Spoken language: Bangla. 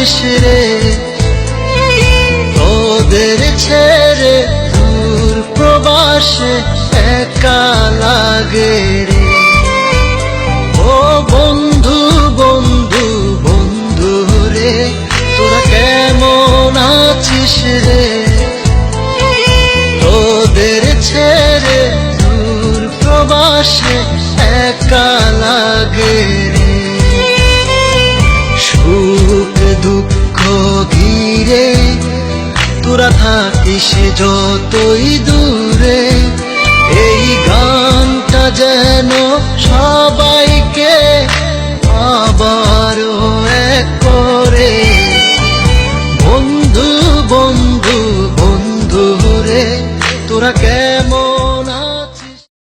আছিস রে, তোদের ছেড়ে দূর প্রবাসে একা লাগে রে। ও বন্ধু বন্ধু বন্ধু রে, তোরা কেমন আছিস রে, তোদের ছেড়ে দূর প্রবাসে একা লাগে রে। সুখ দুঃখ ঘিরে তোরা থাকিস যতই দূরে, এই গানটা যেন সবাইকে আবার